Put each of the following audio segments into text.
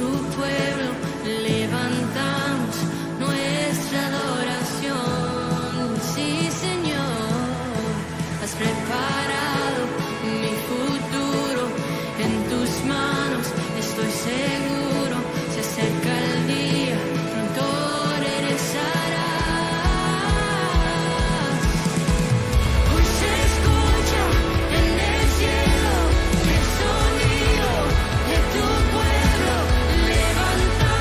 tu pueblo levantamos nuestra adoración. Sí, Señor, has preparado mi futuro, en tus manos estoy seguro. Se acerca el día, pronto regresarás. Hoy se escucha en el cielo el sonido de tu pueblo levantado.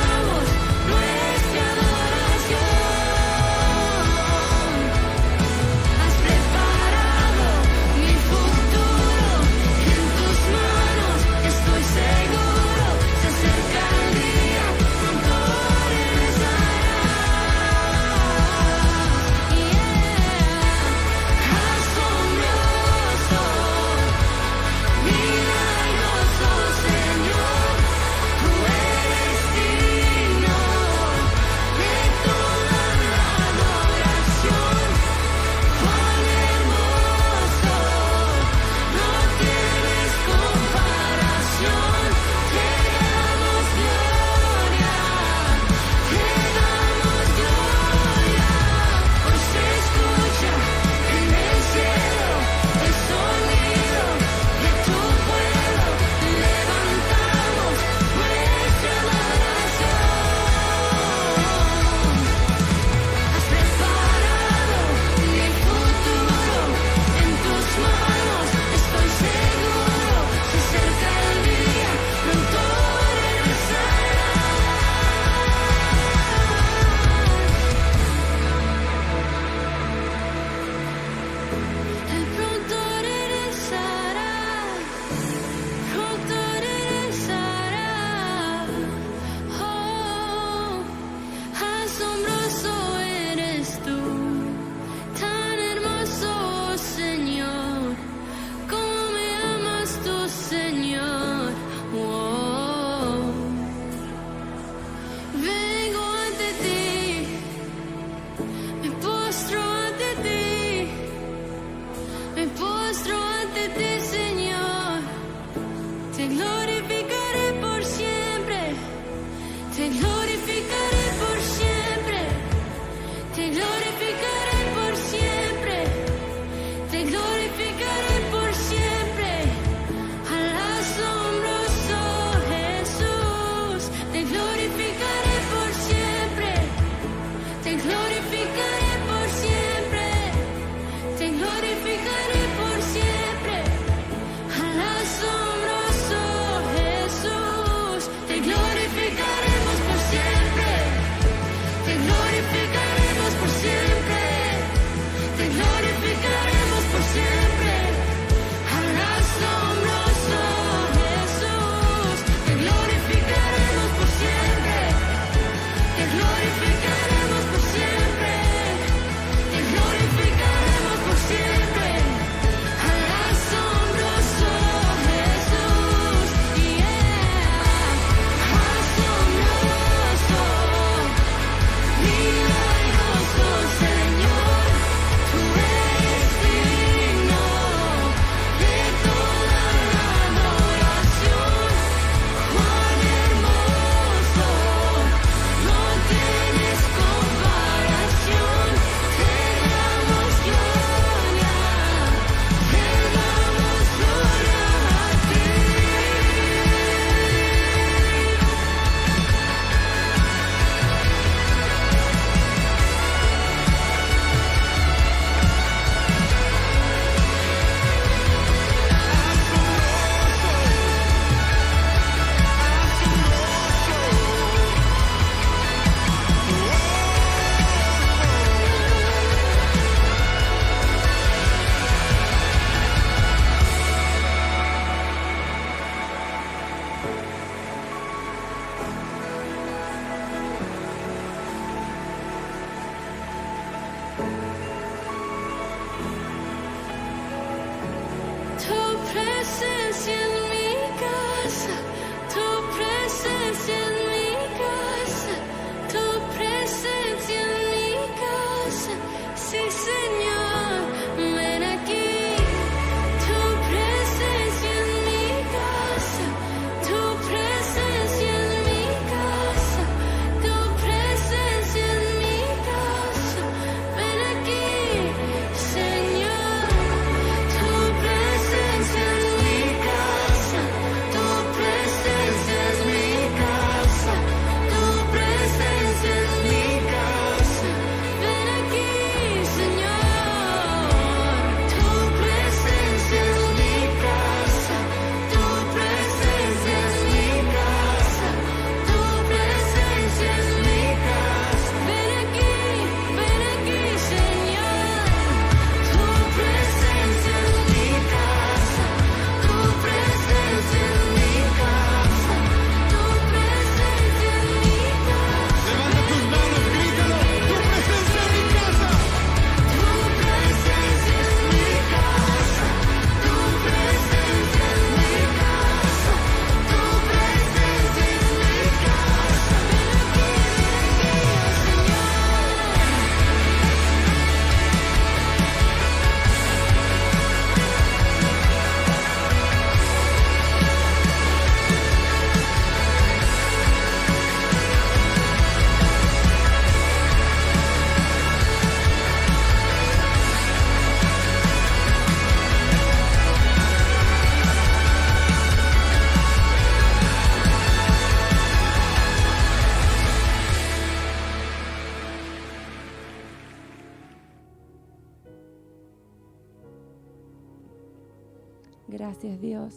Gracias, Dios.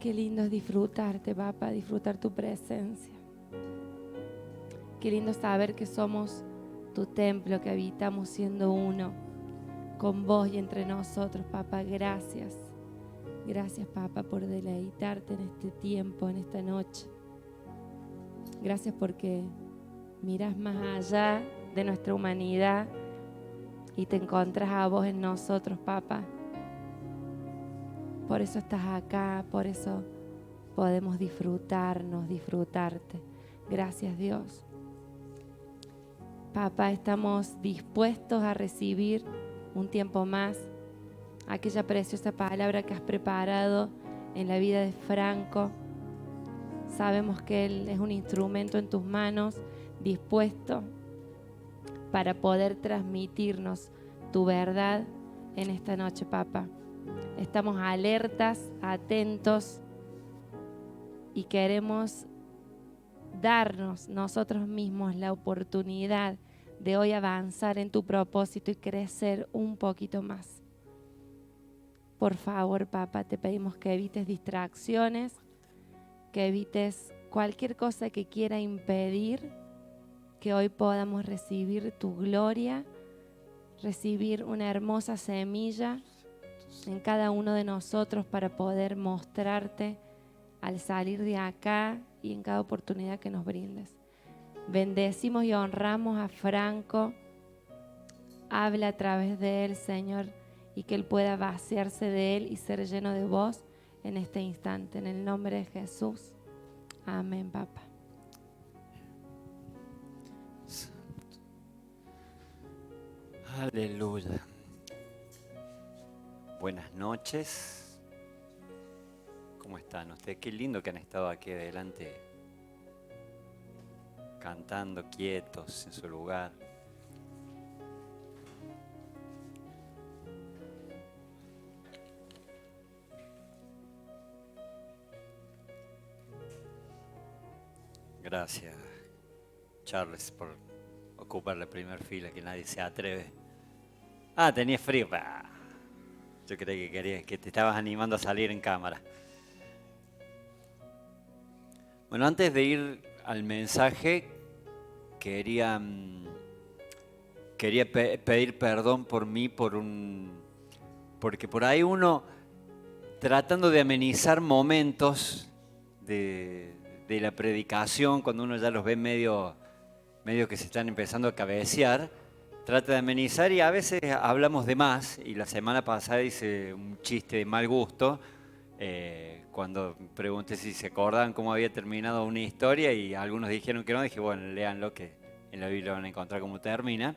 Qué lindo es disfrutarte, papá, disfrutar tu presencia. Qué lindo saber que somos tu templo, que habitamos siendo uno con vos y entre nosotros, papá. Gracias. Gracias, papá, por deleitarte en este tiempo, en esta noche. Gracias porque miras más allá de nuestra humanidad y te encuentras a vos en nosotros, papá. Por eso estás acá, por eso podemos disfrutarnos, disfrutarte. Gracias, Dios. Papá, estamos dispuestos a recibir un tiempo más aquella preciosa palabra que has preparado en la vida de Franco. Sabemos que él es un instrumento en tus manos, dispuesto para poder transmitirnos tu verdad en esta noche, papá. Estamos alertas, atentos y queremos darnos nosotros mismos la oportunidad de hoy avanzar en tu propósito y crecer un poquito más. Por favor, papá, te pedimos que evites distracciones, que evites cualquier cosa que quiera impedir que hoy podamos recibir tu gloria, recibir una hermosa semilla en cada uno de nosotros para poder mostrarte al salir de acá y en cada oportunidad que nos brindes. Bendecimos y honramos a Franco. Habla a través de él, Señor, y que él pueda vaciarse de él y ser lleno de vos en este instante. En el nombre de Jesús. Amén, papá. Aleluya. Buenas noches. ¿Cómo están ustedes? Qué lindo que han estado aquí adelante, cantando quietos en su lugar. Gracias, Charles, por ocupar la primera fila, que nadie se atreve. Ah, tenía frío. Bah. Yo creí que te estabas animando a salir en cámara. Bueno, antes de ir al mensaje, quería pedir perdón por mí, porque por ahí uno, tratando de amenizar momentos de la predicación, cuando uno ya los ve medio que se están empezando a cabecear, trata de amenizar y a veces hablamos de más. Y la semana pasada hice un chiste de mal gusto cuando pregunté si se acordaban cómo había terminado una historia y algunos dijeron que no. Dije, bueno, léanlo que en la Biblia van a encontrar cómo termina.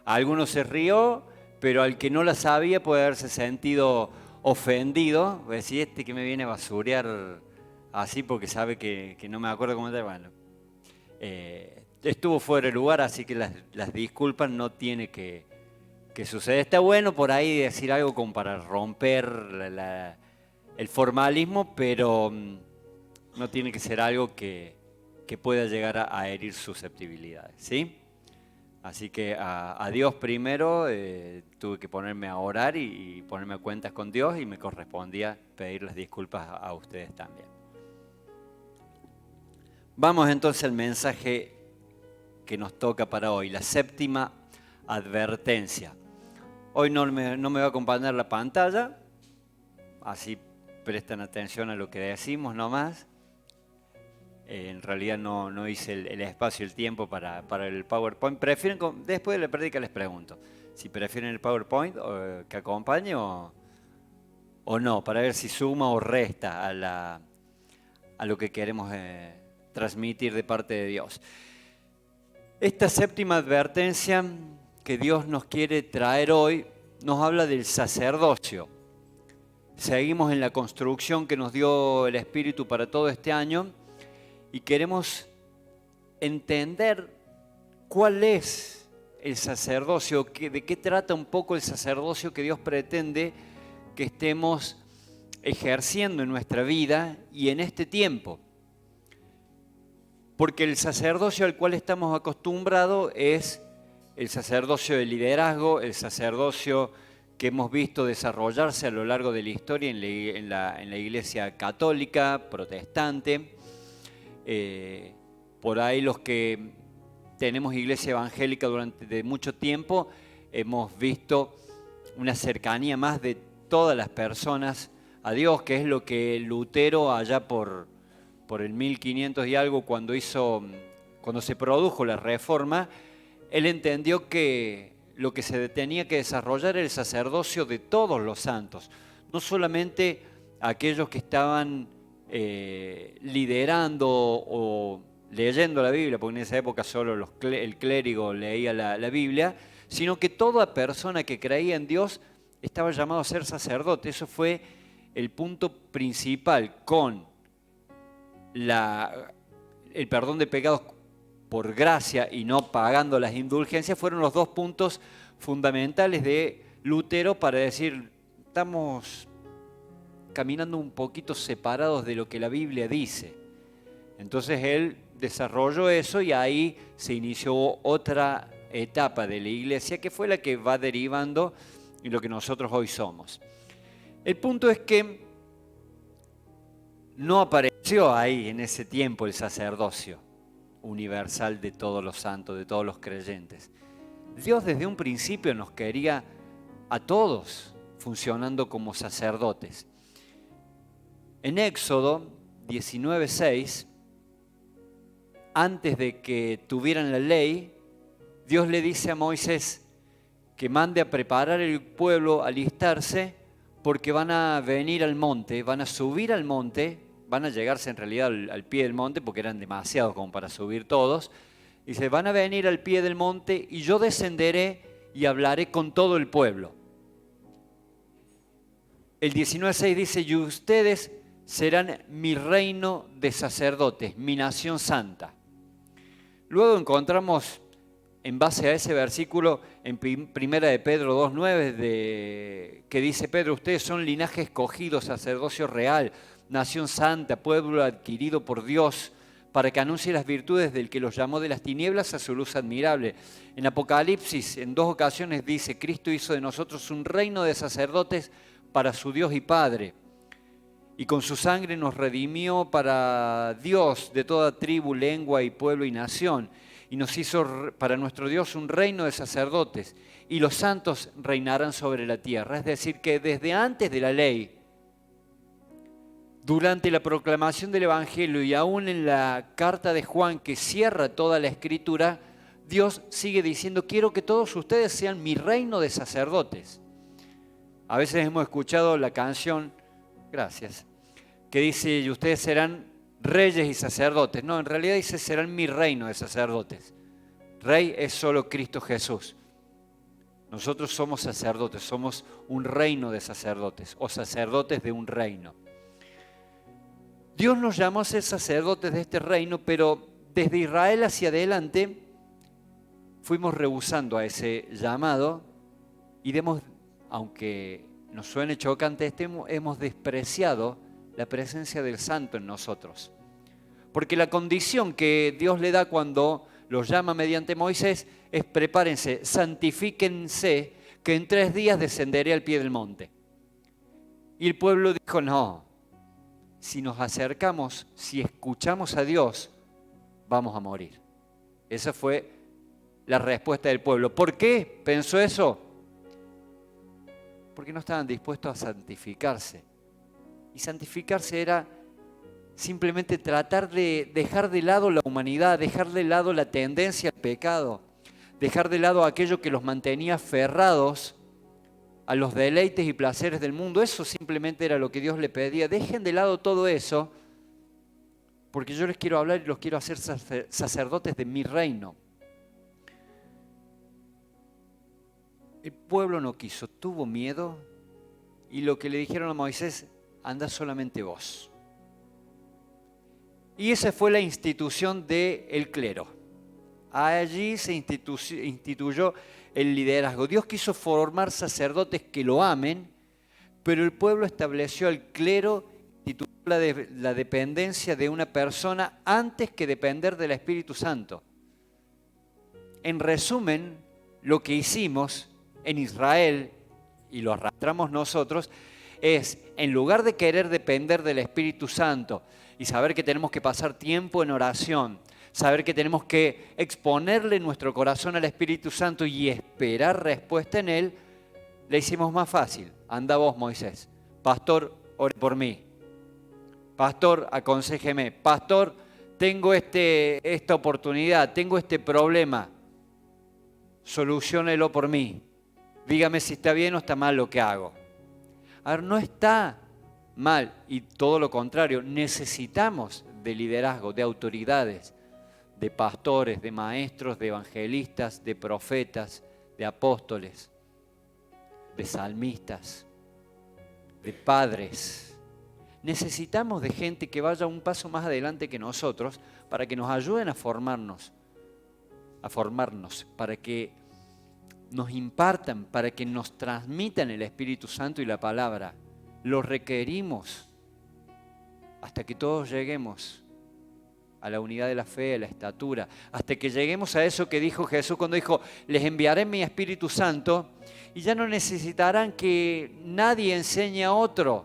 Algunos se rió, pero al que no la sabía puede haberse sentido ofendido. Voy a decir, este que me viene a basurear así porque sabe que no me acuerdo cómo termina. Bueno, estuvo fuera de lugar, así que las disculpas no tiene que suceder. Está bueno por ahí decir algo como para romper el formalismo, pero no tiene que ser algo que pueda llegar a herir susceptibilidades, ¿sí? Así que a Dios primero tuve que ponerme a orar y ponerme a cuentas con Dios y me correspondía pedir las disculpas a ustedes también. Vamos entonces al mensaje que nos toca para hoy, la séptima advertencia. Hoy no me va a acompañar la pantalla, así prestan atención a lo que decimos nomás. En realidad no hice el espacio y el tiempo para el PowerPoint. ¿Prefieren, después de la prédica les pregunto, si prefieren el PowerPoint que acompañe o no, para ver si suma o resta a lo que queremos transmitir de parte de Dios? Esta séptima advertencia que Dios nos quiere traer hoy nos habla del sacerdocio. Seguimos en la construcción que nos dio el Espíritu para todo este año y queremos entender cuál es el sacerdocio, de qué trata un poco el sacerdocio que Dios pretende que estemos ejerciendo en nuestra vida y en este tiempo. Porque el sacerdocio al cual estamos acostumbrados es el sacerdocio de liderazgo, el sacerdocio que hemos visto desarrollarse a lo largo de la historia en la Iglesia católica, protestante. Por ahí los que tenemos iglesia evangélica durante mucho tiempo, hemos visto una cercanía más de todas las personas a Dios, que es lo que Lutero allá por el 1500 y algo, cuando se produjo la Reforma, él entendió que lo que se tenía que desarrollar era el sacerdocio de todos los santos, no solamente aquellos que estaban liderando o leyendo la Biblia, porque en esa época solo el clérigo leía la Biblia, sino que toda persona que creía en Dios estaba llamado a ser sacerdote. Eso fue el punto principal, con el perdón de pecados por gracia y no pagando las indulgencias, fueron los dos puntos fundamentales de Lutero para decir, estamos caminando un poquito separados de lo que la Biblia dice. Entonces él desarrolló eso y ahí se inició otra etapa de la iglesia que fue la que va derivando en lo que nosotros hoy somos. El punto es que no apareció ahí en ese tiempo el sacerdocio universal de todos los santos, de todos los creyentes. Dios desde un principio nos quería a todos funcionando como sacerdotes. En Éxodo 19:6, antes de que tuvieran la ley, Dios le dice a Moisés que mande a preparar el pueblo, a alistarse, porque van a venir al monte, van a subir al monte, van a llegarse en realidad al pie del monte, porque eran demasiados como para subir todos. Dice, van a venir al pie del monte y yo descenderé y hablaré con todo el pueblo. El 19:6 dice, y ustedes serán mi reino de sacerdotes, mi nación santa. Luego encontramos, en base a ese versículo, en Primera de Pedro 2:9, que dice Pedro, ustedes son linaje escogido, sacerdocio real, nación santa, pueblo adquirido por Dios, para que anuncie las virtudes del que los llamó de las tinieblas a su luz admirable. En Apocalipsis, en 2 ocasiones dice, Cristo hizo de nosotros un reino de sacerdotes para su Dios y Padre. Y con su sangre nos redimió para Dios de toda tribu, lengua y pueblo y nación. Y nos hizo para nuestro Dios un reino de sacerdotes. Y los santos reinarán sobre la tierra. Es decir, que desde antes de la ley, durante la proclamación del Evangelio y aún en la carta de Juan que cierra toda la Escritura, Dios sigue diciendo, quiero que todos ustedes sean mi reino de sacerdotes. A veces hemos escuchado la canción, gracias, que dice, y ustedes serán reyes y sacerdotes. No, en realidad dice, serán mi reino de sacerdotes. Rey es solo Cristo Jesús. Nosotros somos sacerdotes, somos un reino de sacerdotes o sacerdotes de un reino. Dios nos llamó a ser sacerdotes de este reino, pero desde Israel hacia adelante fuimos rehusando a ese llamado y aunque nos suene chocante, hemos despreciado la presencia del Santo en nosotros. Porque la condición que Dios le da cuando los llama mediante Moisés es prepárense, santifíquense, que en 3 días descenderé al pie del monte. Y el pueblo dijo, no. Si nos acercamos, si escuchamos a Dios, vamos a morir. Esa fue la respuesta del pueblo. ¿Por qué pensó eso? Porque no estaban dispuestos a santificarse. Y santificarse era simplemente tratar de dejar de lado la humanidad, dejar de lado la tendencia al pecado, dejar de lado aquello que los mantenía aferrados a los deleites y placeres del mundo. Eso simplemente era lo que Dios le pedía. Dejen de lado todo eso, porque yo les quiero hablar y los quiero hacer sacerdotes de mi reino. El pueblo no quiso, tuvo miedo, y lo que le dijeron a Moisés, anda solamente vos. Y esa fue la institución del clero. Allí se instituyó el liderazgo. Dios quiso formar sacerdotes que lo amen, pero el pueblo estableció al clero, instituyó la dependencia de una persona antes que depender del Espíritu Santo. En resumen, lo que hicimos en Israel y lo arrastramos nosotros, es en lugar de querer depender del Espíritu Santo y saber que tenemos que pasar tiempo en oración, saber que tenemos que exponerle nuestro corazón al Espíritu Santo y esperar respuesta en Él, le hicimos más fácil. Anda vos, Moisés. Pastor, ore por mí. Pastor, aconséjeme. Pastor, tengo esta oportunidad, tengo este problema. Soluciónelo por mí. Dígame si está bien o está mal lo que hago. A ver, no está mal y todo lo contrario. Necesitamos de liderazgo, de autoridades, de pastores, de maestros, de evangelistas, de profetas, de apóstoles, de salmistas, de padres. Necesitamos de gente que vaya un paso más adelante que nosotros para que nos ayuden a formarnos, para que nos impartan, para que nos transmitan el Espíritu Santo y la palabra. Lo requerimos hasta que todos lleguemos a la unidad de la fe, a la estatura, hasta que lleguemos a eso que dijo Jesús cuando dijo, les enviaré mi Espíritu Santo y ya no necesitarán que nadie enseñe a otro,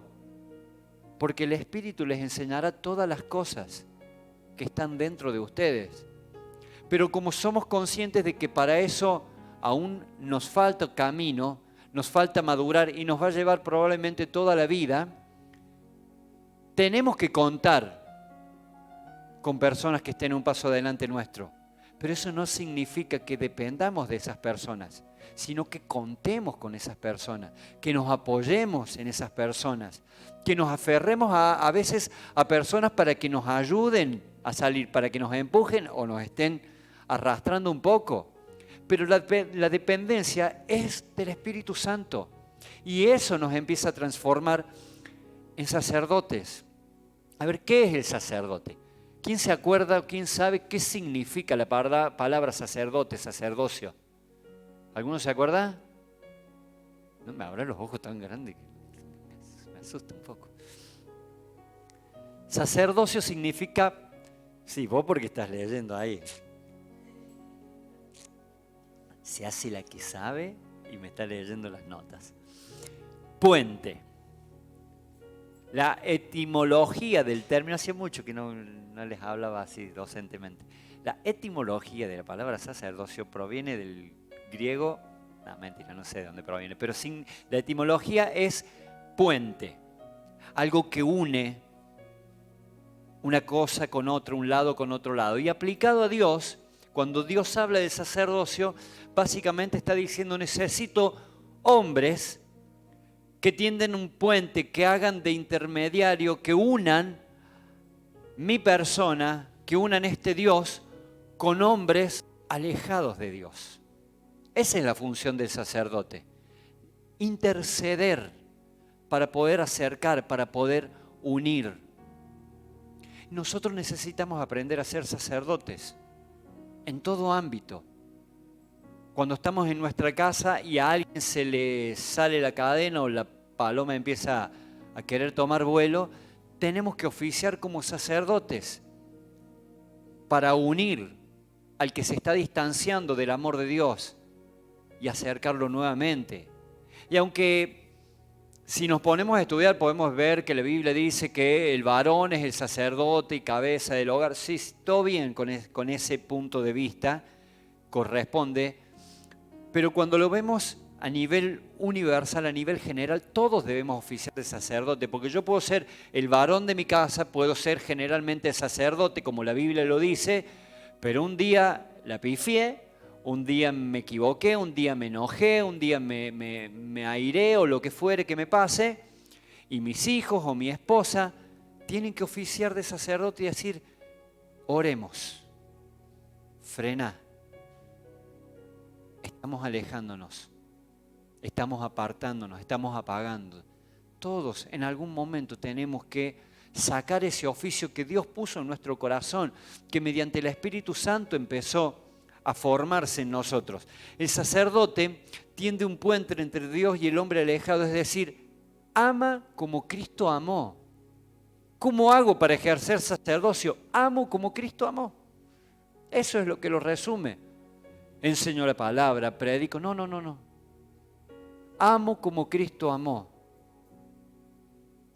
porque el Espíritu les enseñará todas las cosas que están dentro de ustedes. Pero como somos conscientes de que para eso aún nos falta camino, nos falta madurar y nos va a llevar probablemente toda la vida, tenemos que contar con personas que estén un paso adelante nuestro. Pero eso no significa que dependamos de esas personas, sino que contemos con esas personas, que nos apoyemos en esas personas, que nos aferremos a veces a personas para que nos ayuden a salir, para que nos empujen o nos estén arrastrando un poco. Pero la dependencia es del Espíritu Santo y eso nos empieza a transformar en sacerdotes. A ver, ¿qué es el sacerdote? ¿Quién se acuerda o quién sabe qué significa la palabra sacerdote, sacerdocio? ¿Alguno se acuerda? No me abran los ojos tan grandes que me asusta un poco. Sacerdocio significa, sí, vos porque estás leyendo ahí. Se hace la que sabe y me está leyendo las notas. Puente. La etimología del término, hacía mucho que no les hablaba así docentemente. La etimología de la palabra sacerdocio proviene del griego, no, mentira, no sé de dónde proviene, pero la etimología es puente, algo que une una cosa con otra, un lado con otro lado. Y aplicado a Dios, cuando Dios habla de sacerdocio, básicamente está diciendo, necesito hombres que tienden un puente, que hagan de intermediario, que unan mi persona, que unan este Dios con hombres alejados de Dios. Esa es la función del sacerdote. Interceder para poder acercar, para poder unir. Nosotros necesitamos aprender a ser sacerdotes en todo ámbito. Cuando estamos en nuestra casa y a alguien se le sale la cadena o la paloma empieza a querer tomar vuelo, tenemos que oficiar como sacerdotes para unir al que se está distanciando del amor de Dios y acercarlo nuevamente. Y aunque si nos ponemos a estudiar podemos ver que la Biblia dice que el varón es el sacerdote y cabeza del hogar. Sí, todo bien con ese punto de vista, corresponde. Pero cuando lo vemos a nivel universal, a nivel general, todos debemos oficiar de sacerdote, porque yo puedo ser el varón de mi casa, puedo ser generalmente sacerdote, como la Biblia lo dice, pero un día la pifié, un día me equivoqué, un día me enojé, un día me airé o lo que fuere que me pase, y mis hijos o mi esposa tienen que oficiar de sacerdote y decir, oremos, frena. Estamos alejándonos, estamos apartándonos, estamos apagando. Todos en algún momento tenemos que sacar ese oficio que Dios puso en nuestro corazón, que mediante el Espíritu Santo empezó a formarse en nosotros. El sacerdote tiende un puente entre Dios y el hombre alejado, es decir, ama como Cristo amó. ¿Cómo hago para ejercer sacerdocio? Amo como Cristo amó. Eso es lo que lo resume. Enseño la palabra, predico. No. amo como Cristo amó.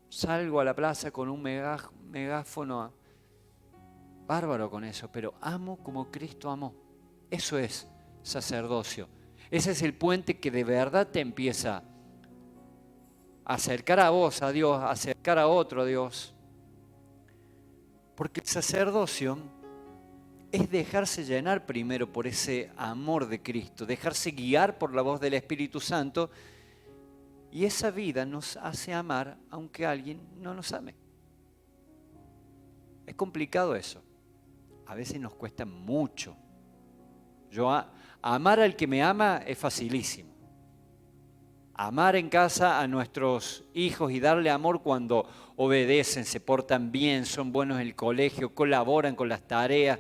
Salgo a la plaza con un megáfono, bárbaro con eso, pero amo como Cristo amó. Eso es sacerdocio. Ese es el puente que de verdad te empieza a acercar a vos, a Dios, a acercar a otro a Dios. Porque el sacerdocio es dejarse llenar primero por ese amor de Cristo, dejarse guiar por la voz del Espíritu Santo, y esa vida nos hace amar aunque alguien no nos ame. Es complicado eso. A veces nos cuesta mucho. Amar al que me ama es facilísimo. Amar en casa a nuestros hijos y darle amor cuando obedecen, se portan bien, son buenos en el colegio, colaboran con las tareas.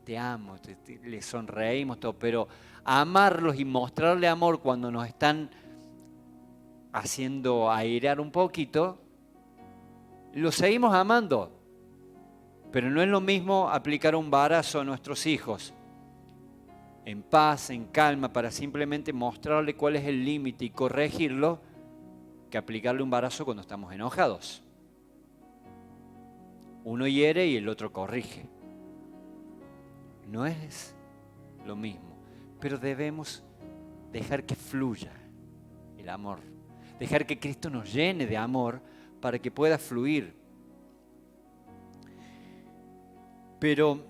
Te amo, les sonreímos, todo, pero amarlos y mostrarle amor cuando nos están haciendo airear un poquito, los seguimos amando. Pero no es lo mismo aplicar un embarazo a nuestros hijos en paz, en calma, para simplemente mostrarle cuál es el límite y corregirlo, que aplicarle un embarazo cuando estamos enojados. Uno hiere y el otro corrige. No es lo mismo, pero debemos dejar que fluya el amor, dejar que Cristo nos llene de amor para que pueda fluir. Pero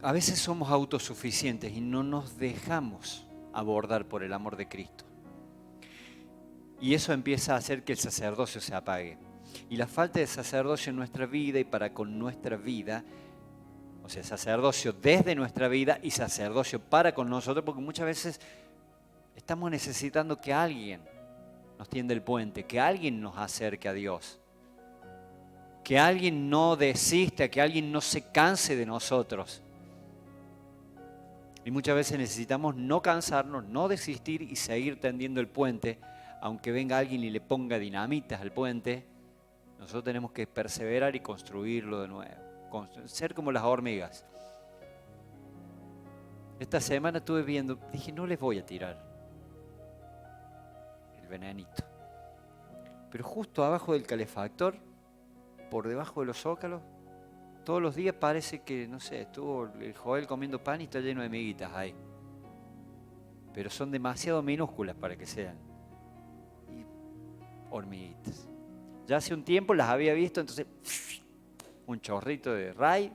a veces somos autosuficientes y no nos dejamos abordar por el amor de Cristo. Y eso empieza a hacer que el sacerdocio se apague. Y la falta de sacerdocio en nuestra vida y para con nuestra vida, o sea, sacerdocio desde nuestra vida y sacerdocio para con nosotros, porque muchas veces estamos necesitando que alguien nos tienda el puente, que alguien nos acerque a Dios, que alguien no desista, que alguien no se canse de nosotros. Y muchas veces necesitamos no cansarnos, no desistir y seguir tendiendo el puente, aunque venga alguien y le ponga dinamitas al puente. Nosotros tenemos que perseverar y construirlo de nuevo, ser como las hormigas. Esta semana estuve viendo, dije, no les voy a tirar el venenito. Pero justo abajo del calefactor, por debajo de los zócalos, todos los días parece que, no sé, estuvo el Joel comiendo pan y está lleno de miguitas ahí. Pero son demasiado minúsculas para que sean hormiguitas. Ya hace un tiempo las había visto, entonces un chorrito de ray,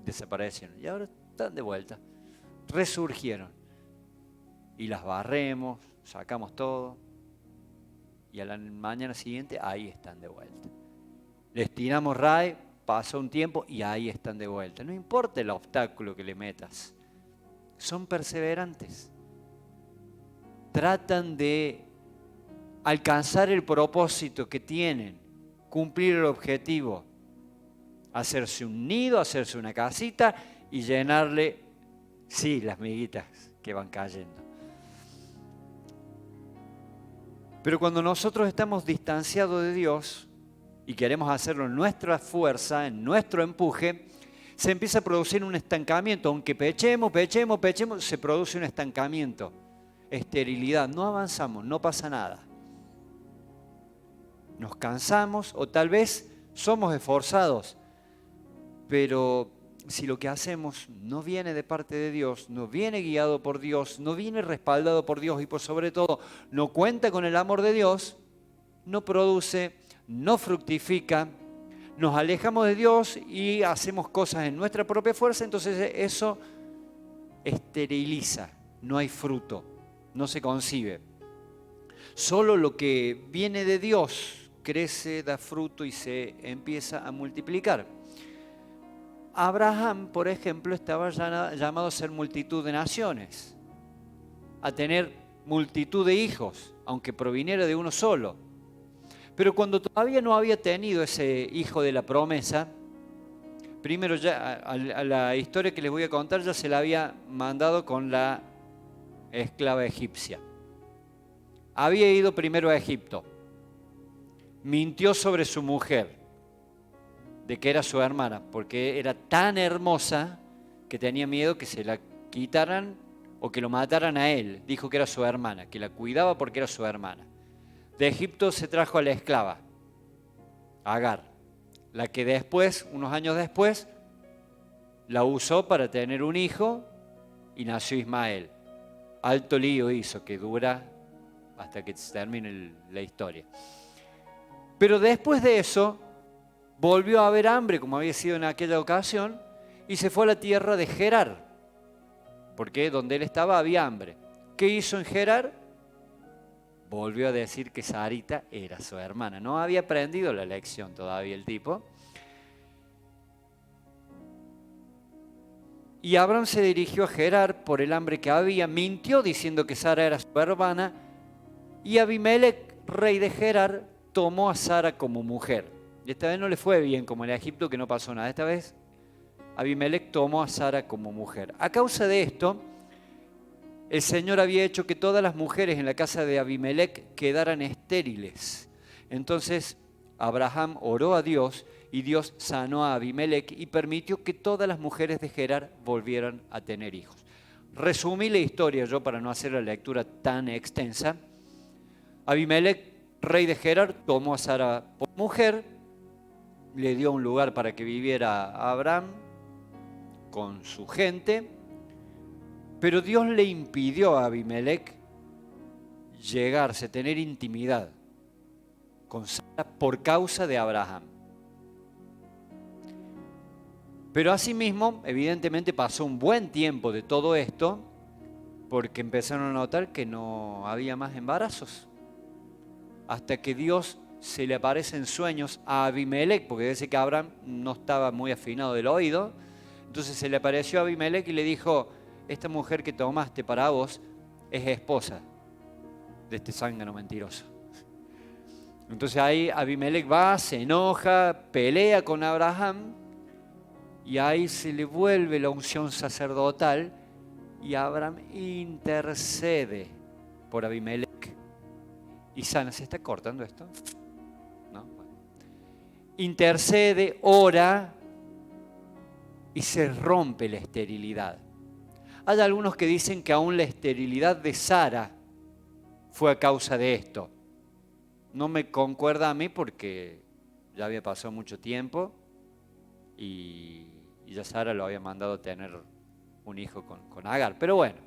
desaparecieron. Y ahora están de vuelta, resurgieron. Y las barremos, sacamos todo. Y a la mañana siguiente, ahí están de vuelta. Les tiramos ray, pasó un tiempo y ahí están de vuelta. No importa el obstáculo que le metas. Son perseverantes. Tratan de alcanzar el propósito que tienen, cumplir el objetivo, hacerse un nido, hacerse una casita y llenarle, sí, las miguitas que van cayendo. Pero cuando nosotros estamos distanciados de Dios y queremos hacerlo en nuestra fuerza, en nuestro empuje, se empieza a producir un estancamiento. Aunque pechemos, se produce un estancamiento, esterilidad, no avanzamos, no pasa nada. Nos cansamos o tal vez somos esforzados, pero si lo que hacemos no viene de parte de Dios, no viene guiado por Dios, no viene respaldado por Dios y por sobre todo no cuenta con el amor de Dios, no produce, no fructifica, nos alejamos de Dios y hacemos cosas en nuestra propia fuerza, entonces eso esteriliza, no hay fruto, no se concibe. Solo lo que viene de Dios crece, da fruto y se empieza a multiplicar. Abraham, por ejemplo, estaba llamado a ser multitud de naciones, a tener multitud de hijos, aunque proviniera de uno solo. Pero cuando todavía no había tenido ese hijo de la promesa, primero ya a la historia que les voy a contar ya se la había mandado con la esclava egipcia. Había ido primero a Egipto. Mintió sobre su mujer, de que era su hermana, porque era tan hermosa que tenía miedo que se la quitaran o que lo mataran a él. Dijo que era su hermana, que la cuidaba porque era su hermana. De Egipto se trajo a la esclava, Agar, la que después, unos años después, la usó para tener un hijo y nació Ismael. Alto lío hizo, que dura hasta que se termine la historia. Pero después de eso, volvió a haber hambre, como había sido en aquella ocasión, y se fue a la tierra de Gerar, porque donde él estaba había hambre. ¿Qué hizo en Gerar? Volvió a decir que Sarita era su hermana. No había aprendido la lección todavía el tipo. Y Abraham se dirigió a Gerar por el hambre que había, mintió diciendo que Sara era su hermana, y Abimelec, rey de Gerar, tomó a Sara como mujer. Y esta vez no le fue bien como en Egipto, que no pasó nada. Esta vez Abimelec tomó a Sara como mujer. A causa de esto, el Señor había hecho que todas las mujeres en la casa de Abimelec quedaran estériles. Entonces Abraham oró a Dios y Dios sanó a Abimelec y permitió que todas las mujeres de Gerar volvieran a tener hijos. Resumí la historia yo para no hacer la lectura tan extensa. Abimelec, rey de Gerar, tomó a Sara por mujer, le dio un lugar para que viviera a Abraham con su gente, pero Dios le impidió a Abimelec llegarse, tener intimidad con Sara por causa de Abraham. Pero asimismo, evidentemente pasó un buen tiempo de todo esto, porque empezaron a notar que no había más embarazos. Hasta que Dios se le aparece en sueños a Abimelec, porque dice que Abraham no estaba muy afinado del oído. Entonces se le apareció a Abimelec y le dijo: esta mujer que tomaste para vos es esposa de este zángano mentiroso. Entonces ahí Abimelec va, se enoja, pelea con Abraham, y ahí se le vuelve la unción sacerdotal y Abraham intercede por Abimelec y sana. ¿Se está cortando esto? ¿No? Bueno. Intercede, ora y se rompe la esterilidad. Hay algunos que dicen que aún la esterilidad de Sara fue a causa de esto. No me concuerda a mí porque ya había pasado mucho tiempo y ya Sara lo había mandado tener un hijo con Agar. Pero bueno,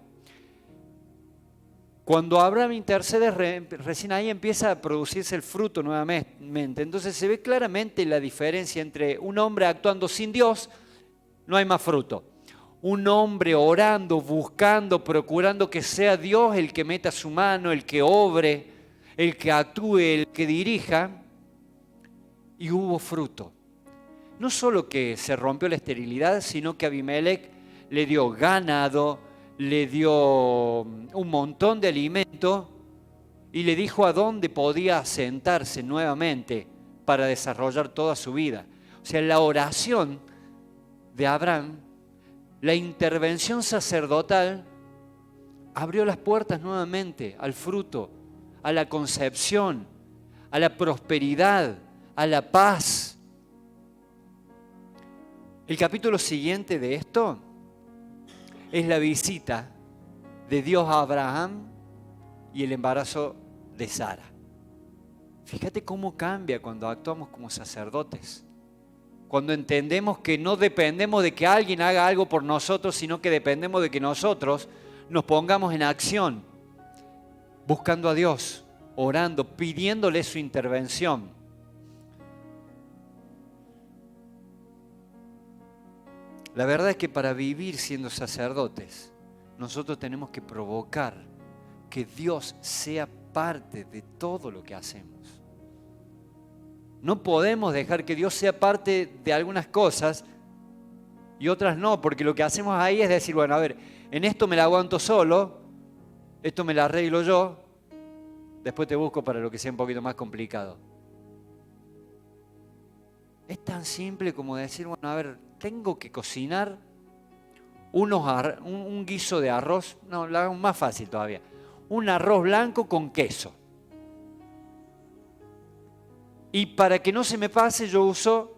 cuando Abraham intercede, recién ahí empieza a producirse el fruto nuevamente. Entonces se ve claramente la diferencia entre un hombre actuando sin Dios, no hay más fruto. Un hombre orando, buscando, procurando que sea Dios el que meta su mano, el que obre, el que actúe, el que dirija, y hubo fruto. No solo que se rompió la esterilidad, sino que Abimelec le dio ganado, le dio un montón de alimento y le dijo a dónde podía asentarse nuevamente para desarrollar toda su vida. O sea, la oración de Abraham, la intervención sacerdotal, abrió las puertas nuevamente al fruto, a la concepción, a la prosperidad, a la paz. El capítulo siguiente de esto es la visita de Dios a Abraham y el embarazo de Sara. Fíjate cómo cambia cuando actuamos como sacerdotes. Cuando entendemos que no dependemos de que alguien haga algo por nosotros, sino que dependemos de que nosotros nos pongamos en acción, buscando a Dios, orando, pidiéndole su intervención. La verdad es que para vivir siendo sacerdotes, nosotros tenemos que provocar que Dios sea parte de todo lo que hacemos. No podemos dejar que Dios sea parte de algunas cosas y otras no, porque lo que hacemos ahí es decir, bueno, a ver, en esto me la aguanto solo, esto me la arreglo yo, después te busco para lo que sea un poquito más complicado. Es tan simple como decir, bueno, a ver, tengo que cocinar un guiso de arroz, no, lo hago más fácil todavía, un arroz blanco con queso. Y para que no se me pase, yo uso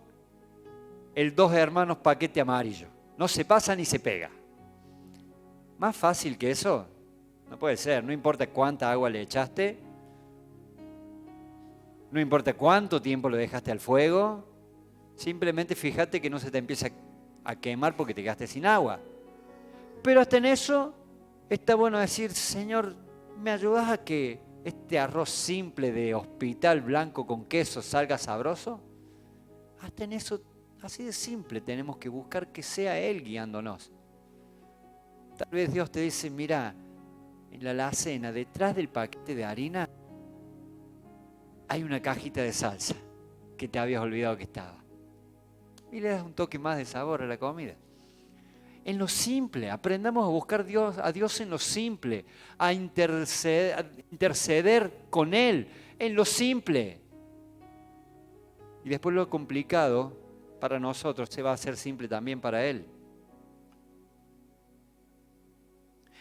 el 2 hermanos paquete amarillo. No se pasa ni se pega. Más fácil que eso, no puede ser. No importa cuánta agua le echaste, no importa cuánto tiempo lo dejaste al fuego, simplemente fíjate que no se te empieza a quemar porque te quedaste sin agua. Pero hasta en eso está bueno decir, Señor, ¿me ayudas a que este arroz simple de hospital blanco con queso salga sabroso? Hasta en eso, así de simple, tenemos que buscar que sea Él guiándonos. Tal vez Dios te dice, mira, en la alacena, detrás del paquete de harina, hay una cajita de salsa que te habías olvidado que estaba. Y le das un toque más de sabor a la comida. En lo simple, aprendamos a buscar a Dios en lo simple, a interceder con Él en lo simple. Y después lo complicado para nosotros se va a hacer simple también para Él.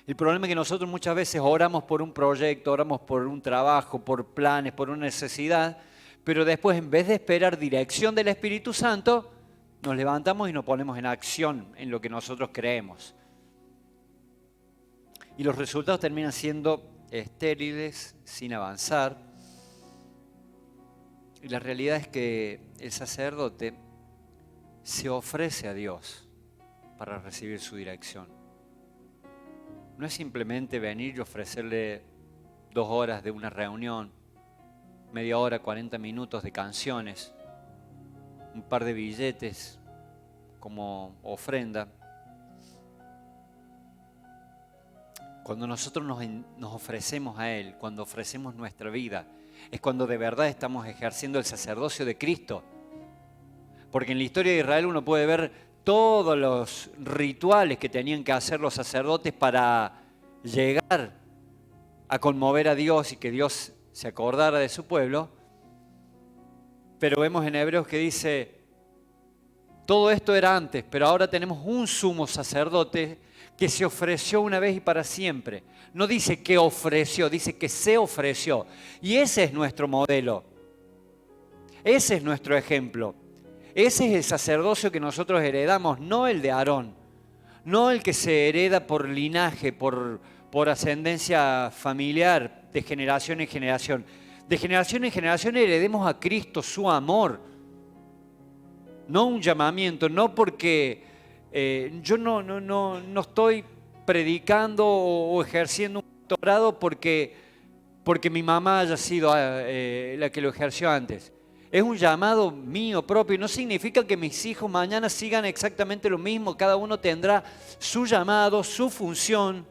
El problema es que nosotros muchas veces oramos por un proyecto, oramos por un trabajo, por planes, por una necesidad, pero después en vez de esperar dirección del Espíritu Santo, nos levantamos y nos ponemos en acción en lo que nosotros creemos. Y los resultados terminan siendo estériles, sin avanzar. Y la realidad es que el sacerdote se ofrece a Dios para recibir su dirección. No es simplemente venir y ofrecerle 2 horas de una reunión, media hora, 40 minutos de canciones, un par de billetes como ofrenda. Cuando nosotros nos ofrecemos a Él, cuando ofrecemos nuestra vida, es cuando de verdad estamos ejerciendo el sacerdocio de Cristo. Porque en la historia de Israel uno puede ver todos los rituales que tenían que hacer los sacerdotes para llegar a conmover a Dios y que Dios se acordara de su pueblo. Pero vemos en Hebreos que dice, todo esto era antes, pero ahora tenemos un sumo sacerdote que se ofreció una vez y para siempre. No dice que ofreció, dice que se ofreció. Y ese es nuestro modelo. Ese es nuestro ejemplo. Ese es el sacerdocio que nosotros heredamos, no el de Aarón. No el que se hereda por linaje, por ascendencia familiar, de generación en generación. De generación en generación heredemos a Cristo su amor. No un llamamiento, no porque yo no estoy predicando o ejerciendo un doctorado porque mi mamá haya sido la que lo ejerció antes. Es un llamado mío propio y no significa que mis hijos mañana sigan exactamente lo mismo. Cada uno tendrá su llamado, su función,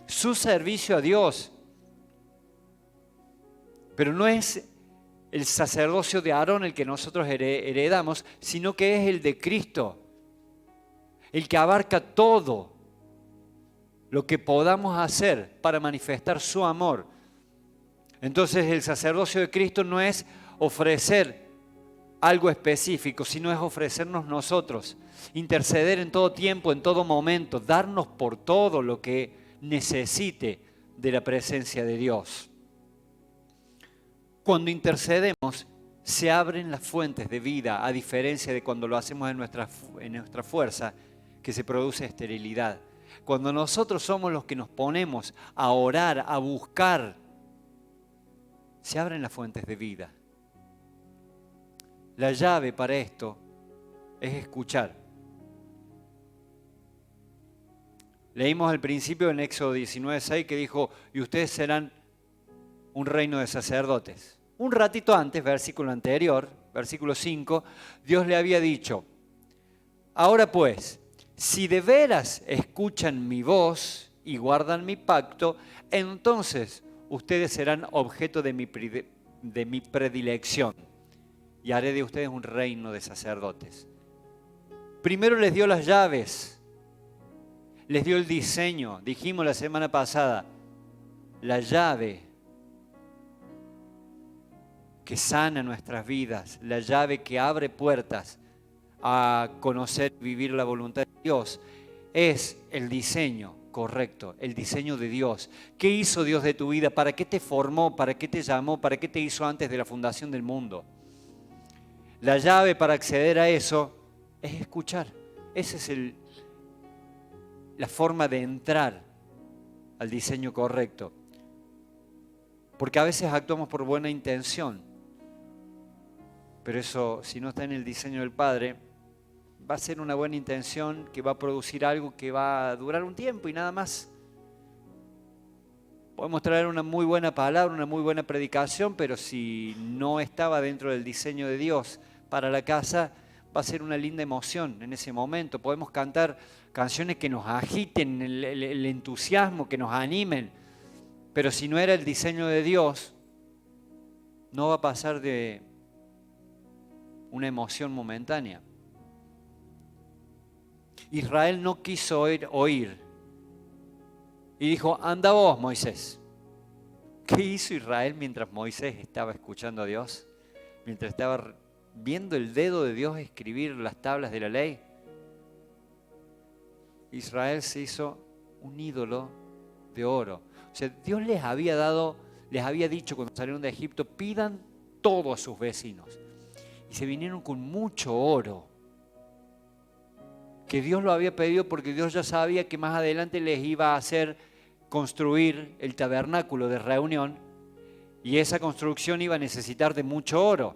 su servicio a Dios. Pero no es el sacerdocio de Aarón el que nosotros heredamos, sino que es el de Cristo, el que abarca todo lo que podamos hacer para manifestar su amor. Entonces el sacerdocio de Cristo no es ofrecer algo específico, sino es ofrecernos nosotros, interceder en todo tiempo, en todo momento, darnos por todo lo que necesite de la presencia de Dios. Cuando intercedemos, se abren las fuentes de vida, a diferencia de cuando lo hacemos en nuestra fuerza, que se produce esterilidad. Cuando nosotros somos los que nos ponemos a orar, a buscar, se abren las fuentes de vida. La llave para esto es escuchar. Leímos al principio en Éxodo 19:6 que dijo, y ustedes serán un reino de sacerdotes. Un ratito antes, versículo anterior, versículo 5, Dios le había dicho, ahora pues, si de veras escuchan mi voz y guardan mi pacto, entonces ustedes serán objeto de mi predilección y haré de ustedes un reino de sacerdotes. Primero les dio las llaves, les dio el diseño. Dijimos la semana pasada, la llave que sana nuestras vidas, la llave que abre puertas a conocer y vivir la voluntad de Dios, es el diseño correcto, el diseño de Dios. ¿Qué hizo Dios de tu vida? ¿Para qué te formó? ¿Para qué te llamó? ¿Para qué te hizo antes de la fundación del mundo? La llave para acceder a eso es escuchar. Esa es la forma de entrar al diseño correcto. Porque a veces actuamos por buena intención, pero eso, si no está en el diseño del Padre, va a ser una buena intención que va a producir algo que va a durar un tiempo y nada más. Podemos traer una muy buena palabra, una muy buena predicación, pero si no estaba dentro del diseño de Dios para la casa, va a ser una linda emoción en ese momento. Podemos cantar canciones que nos agiten, el entusiasmo, que nos animen, pero si no era el diseño de Dios, no va a pasar de una emoción momentánea. Israel no quiso oír. Y dijo, anda vos, Moisés. ¿Qué hizo Israel mientras Moisés estaba escuchando a Dios? Mientras estaba viendo el dedo de Dios escribir las tablas de la ley. Israel se hizo un ídolo de oro. O sea, Dios les había dicho cuando salieron de Egipto, pidan todo a sus vecinos. Y se vinieron con mucho oro. Que Dios lo había pedido porque Dios ya sabía que más adelante les iba a hacer construir el tabernáculo de reunión y esa construcción iba a necesitar de mucho oro.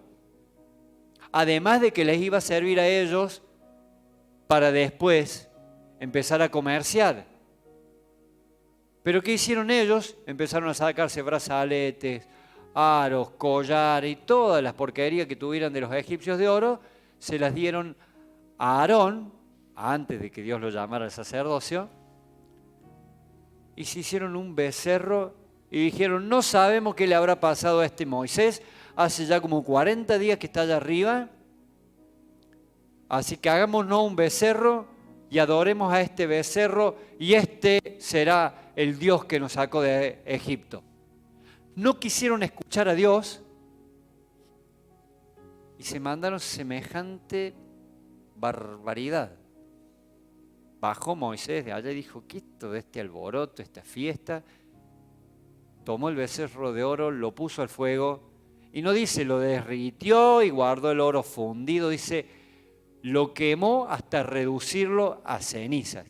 Además de que les iba a servir a ellos para después empezar a comerciar. Pero ¿qué hicieron ellos? Empezaron a sacarse brazaletes, aros, collares y todas las porquerías que tuvieran de los egipcios de oro, se las dieron a Aarón, antes de que Dios lo llamara al sacerdocio, y se hicieron un becerro y dijeron, no sabemos qué le habrá pasado a este Moisés, hace ya como 40 días que está allá arriba, así que hagámonos un becerro y adoremos a este becerro y este será el Dios que nos sacó de Egipto. No quisieron escuchar a Dios y se mandaron semejante barbaridad. Bajó Moisés de allá y dijo, ¿qué es todo este alboroto, esta fiesta? Tomó el becerro de oro, lo puso al fuego y no dice lo derritió y guardó el oro fundido, dice lo quemó hasta reducirlo a cenizas.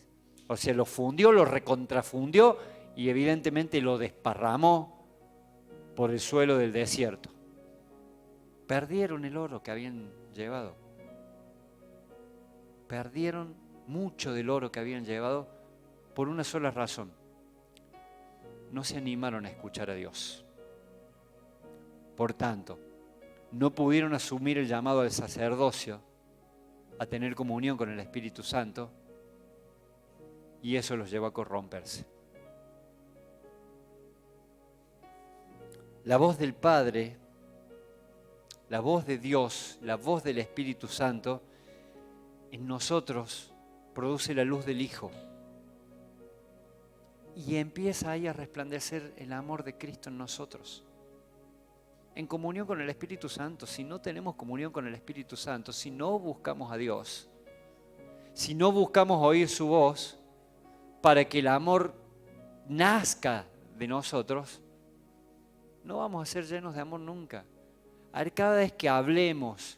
O sea, lo fundió, lo recontrafundió y evidentemente lo desparramó por el suelo del desierto. Perdieron el oro que habían llevado. Perdieron mucho del oro que habían llevado por una sola razón. No se animaron a escuchar a Dios. Por tanto, no pudieron asumir el llamado al sacerdocio, a tener comunión con el Espíritu Santo, y eso los llevó a corromperse. La voz del Padre, la voz de Dios, la voz del Espíritu Santo, en nosotros produce la luz del Hijo. Y empieza ahí a resplandecer el amor de Cristo en nosotros. En comunión con el Espíritu Santo, si no tenemos comunión con el Espíritu Santo, si no buscamos a Dios, si no buscamos oír su voz para que el amor nazca de nosotros, no vamos a ser llenos de amor nunca. A ver, cada vez que hablemos,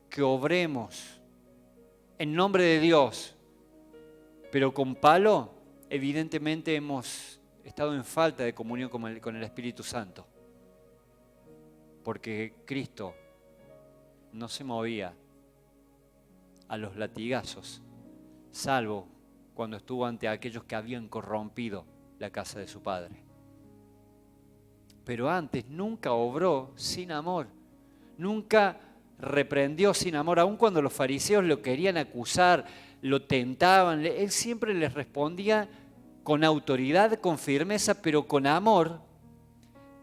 que obremos en nombre de Dios, pero con palo, evidentemente hemos estado en falta de comunión con el Espíritu Santo. Porque Cristo no se movía a los latigazos, salvo cuando estuvo ante aquellos que habían corrompido la casa de su Padre. Pero antes nunca obró sin amor, nunca reprendió sin amor, aun cuando los fariseos lo querían acusar, lo tentaban, él siempre les respondía con autoridad, con firmeza, pero con amor,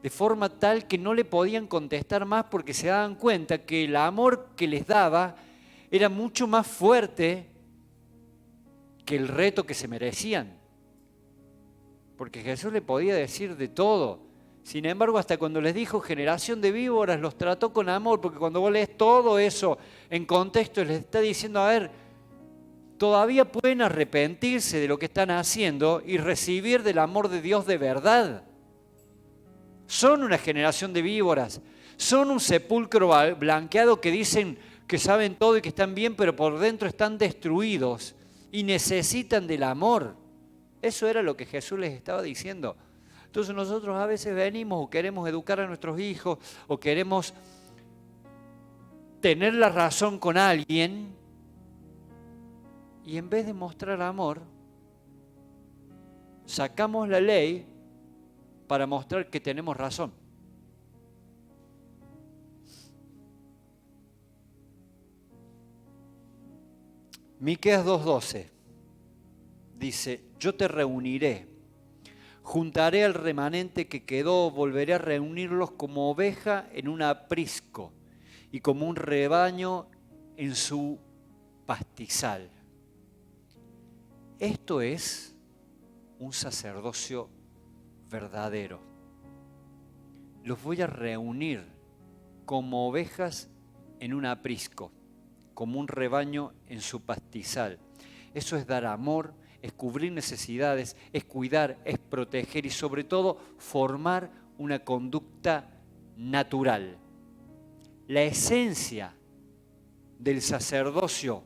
de forma tal que no le podían contestar más porque se daban cuenta que el amor que les daba era mucho más fuerte que el reto que se merecían. Porque Jesús le podía decir de todo. Sin embargo, hasta cuando les dijo generación de víboras, los trató con amor, porque cuando vos lees todo eso en contexto, les está diciendo, a ver, todavía pueden arrepentirse de lo que están haciendo y recibir del amor de Dios de verdad. Son una generación de víboras, son un sepulcro blanqueado que dicen que saben todo y que están bien, pero por dentro están destruidos y necesitan del amor. Eso era lo que Jesús les estaba diciendo. Entonces nosotros a veces venimos o queremos educar a nuestros hijos o queremos tener la razón con alguien y en vez de mostrar amor, sacamos la ley para mostrar que tenemos razón. Miqueas 2:12 dice: yo te reuniré, juntaré al remanente que quedó, volveré a reunirlos como oveja en un aprisco y como un rebaño en su pastizal. Esto es un sacerdocio verdadero. Los voy a reunir como ovejas en un aprisco, como un rebaño en su pastizal. Eso es dar amor, es cubrir necesidades, es cuidar, es proteger y sobre todo formar una conducta natural. La esencia del sacerdocio,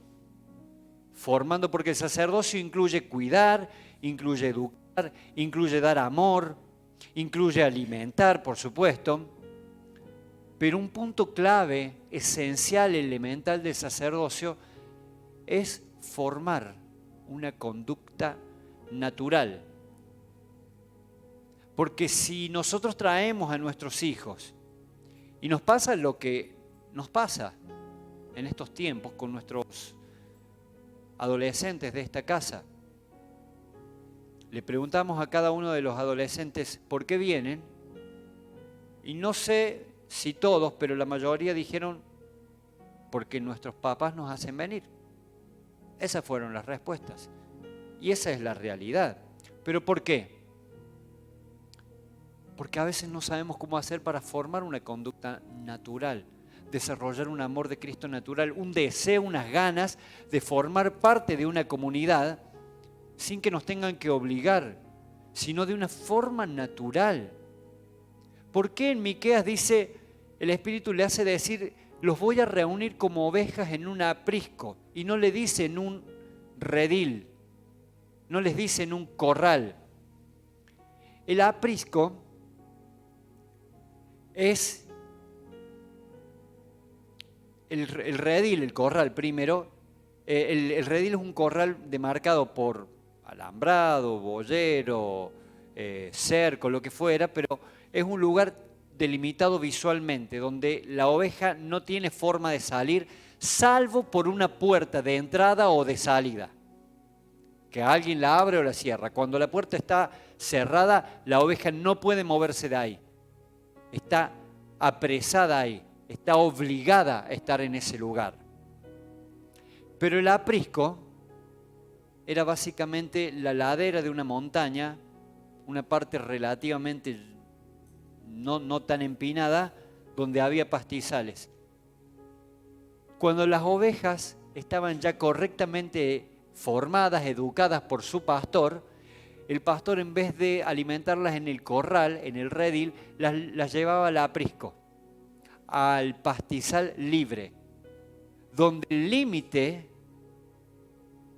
formando, porque el sacerdocio incluye cuidar, incluye educar, incluye dar amor, incluye alimentar, por supuesto, pero un punto clave, esencial, elemental del sacerdocio es formar una conducta natural. Porque si nosotros traemos a nuestros hijos y nos pasa lo que nos pasa en estos tiempos con nuestros adolescentes de esta casa, le preguntamos a cada uno de los adolescentes por qué vienen y no sé si todos, pero la mayoría dijeron porque nuestros papás nos hacen venir. Esas fueron las respuestas. Y esa es la realidad. ¿Pero por qué? Porque a veces no sabemos cómo hacer para formar una conducta natural, desarrollar un amor de Cristo natural, un deseo, unas ganas de formar parte de una comunidad sin que nos tengan que obligar, sino de una forma natural. ¿Por qué en Miqueas dice, el Espíritu le hace decir, los voy a reunir como ovejas en un aprisco, y no le dice en un redil, no les dice en un corral? El aprisco es el redil, el corral primero. El redil es un corral demarcado por alambrado, boyero, cerco, lo que fuera, pero es un lugar delimitado visualmente, donde la oveja no tiene forma de salir, salvo por una puerta de entrada o de salida, que alguien la abre o la cierra. Cuando la puerta está cerrada, la oveja no puede moverse de ahí. Está apresada ahí, está obligada a estar en ese lugar. Pero el aprisco era básicamente la ladera de una montaña, una parte relativamente no tan empinada, donde había pastizales. Cuando las ovejas estaban ya correctamente formadas, educadas por su pastor, el pastor, en vez de alimentarlas en el corral, en el redil, las llevaba al aprisco, al pastizal libre, donde el límite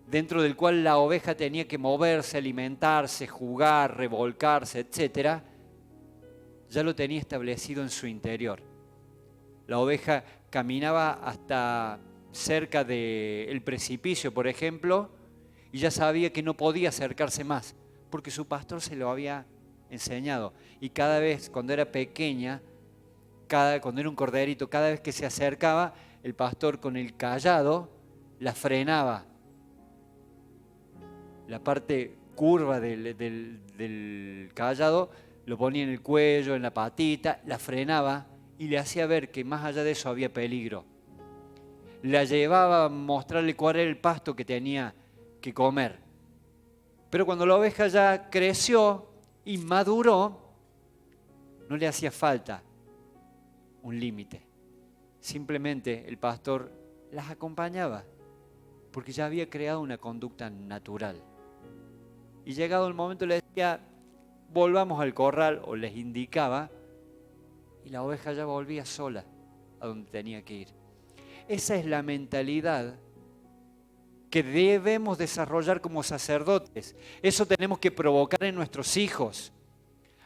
dentro del cual la oveja tenía que moverse, alimentarse, jugar, revolcarse, etc., ya lo tenía establecido en su interior. La oveja caminaba hasta cerca del precipicio, por ejemplo, y ya sabía que no podía acercarse más, porque su pastor se lo había enseñado. Y cada vez, cuando era pequeña, cuando era un corderito, cada vez que se acercaba, el pastor con el cayado la frenaba. La parte curva del cayado lo ponía en el cuello, en la patita, la frenaba y le hacía ver que más allá de eso había peligro. La llevaba a mostrarle cuál era el pasto que tenía que comer. Pero cuando la oveja ya creció y maduró, no le hacía falta un límite. Simplemente el pastor las acompañaba, porque ya había creado una conducta natural. Y llegado el momento le decía, volvamos al corral, o les indicaba, y la oveja ya volvía sola a donde tenía que ir. Esa es la mentalidad que debemos desarrollar como sacerdotes. Eso tenemos que provocar en nuestros hijos.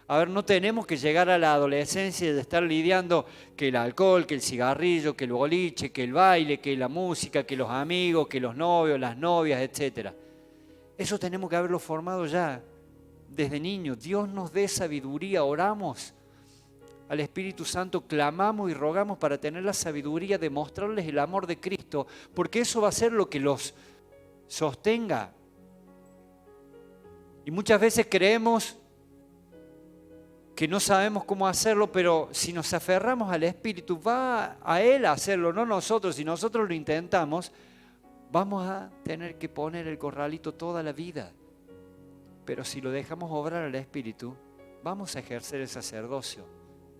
A ver, no tenemos que llegar a la adolescencia y de estar lidiando que el alcohol, que el cigarrillo, que el boliche, que el baile, que la música, que los amigos, que los novios, las novias, etc. Eso tenemos que haberlo formado ya desde niños. Dios nos dé sabiduría, oramos al Espíritu Santo, clamamos y rogamos para tener la sabiduría de mostrarles el amor de Cristo, porque eso va a ser lo que los sostenga. Y muchas veces creemos que no sabemos cómo hacerlo, pero si nos aferramos al Espíritu, va a Él a hacerlo, no nosotros. Si nosotros lo intentamos, vamos a tener que poner el corralito toda la vida. Pero si lo dejamos obrar al Espíritu, vamos a ejercer el sacerdocio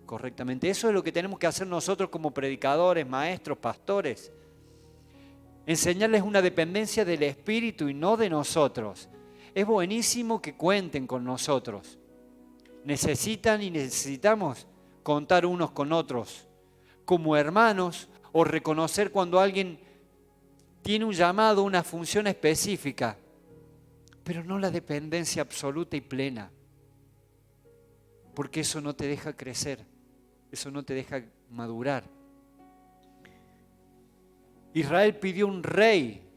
correctamente. Eso es lo que tenemos que hacer nosotros como predicadores, maestros, pastores. Enseñarles una dependencia del Espíritu y no de nosotros. Es buenísimo que cuenten con nosotros. Necesitan y necesitamos contar unos con otros como hermanos, o reconocer cuando alguien tiene un llamado, una función específica, pero no la dependencia absoluta y plena, porque eso no te deja crecer, eso no te deja madurar. Israel pidió un rey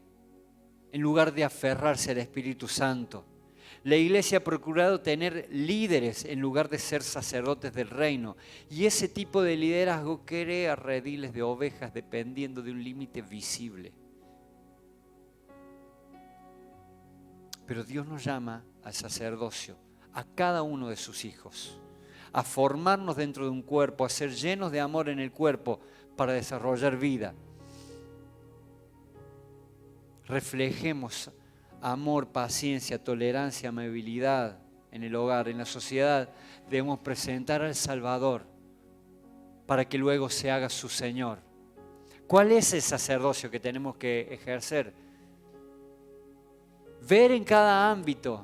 en lugar de aferrarse al Espíritu Santo. La iglesia ha procurado tener líderes en lugar de ser sacerdotes del reino. Y ese tipo de liderazgo crea rediles de ovejas dependiendo de un límite visible. Pero Dios nos llama al sacerdocio, a cada uno de sus hijos, a formarnos dentro de un cuerpo, a ser llenos de amor en el cuerpo para desarrollar vida. Reflejemos amor, paciencia, tolerancia, amabilidad en el hogar, en la sociedad. Debemos presentar al Salvador para que luego se haga su Señor. ¿Cuál es el sacerdocio que tenemos que ejercer? Ver en cada ámbito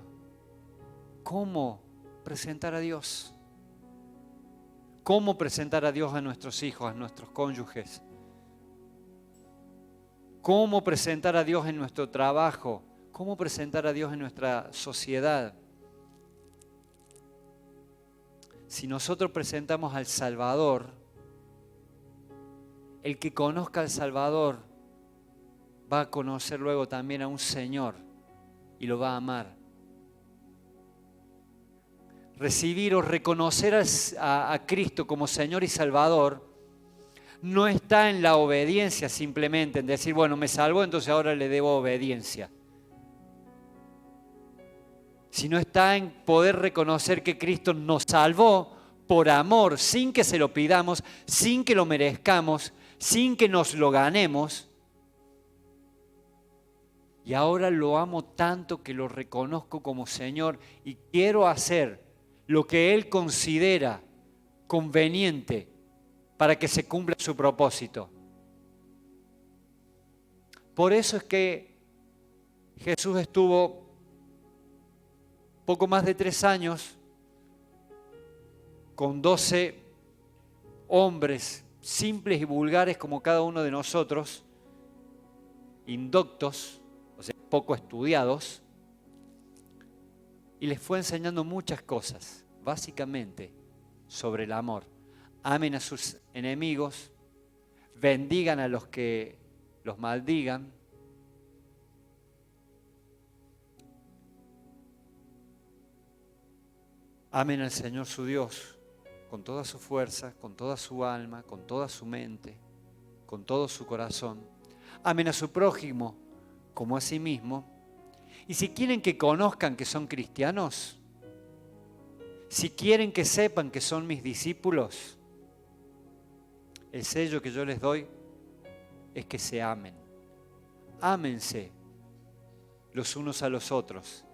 cómo presentar a Dios. Cómo presentar a Dios a nuestros hijos, a nuestros cónyuges. Cómo presentar a Dios en nuestro trabajo. Cómo presentar a Dios en nuestra sociedad. Si nosotros presentamos al Salvador, el que conozca al Salvador va a conocer luego también a un Señor y lo va a amar. Recibir o reconocer a Cristo como Señor y Salvador no está en la obediencia simplemente, en decir, bueno, me salvó, entonces ahora le debo obediencia. Sino está en poder reconocer que Cristo nos salvó por amor, sin que se lo pidamos, sin que lo merezcamos, sin que nos lo ganemos. Y ahora lo amo tanto que lo reconozco como Señor y quiero hacer lo que Él considera conveniente para que se cumpla su propósito. Por eso es que Jesús estuvo poco más de 3 años con 12 hombres simples y vulgares como cada uno de nosotros, indoctos, o sea, poco estudiados, y les fue enseñando muchas cosas, básicamente sobre el amor. Amen a sus enemigos, bendigan a los que los maldigan, amen al Señor su Dios con toda su fuerza, con toda su alma, con toda su mente, con todo su corazón. Amen a su prójimo como a sí mismo. Y si quieren que conozcan que son cristianos, si quieren que sepan que son mis discípulos, el sello que yo les doy es que se amen. Ámense los unos a los otros.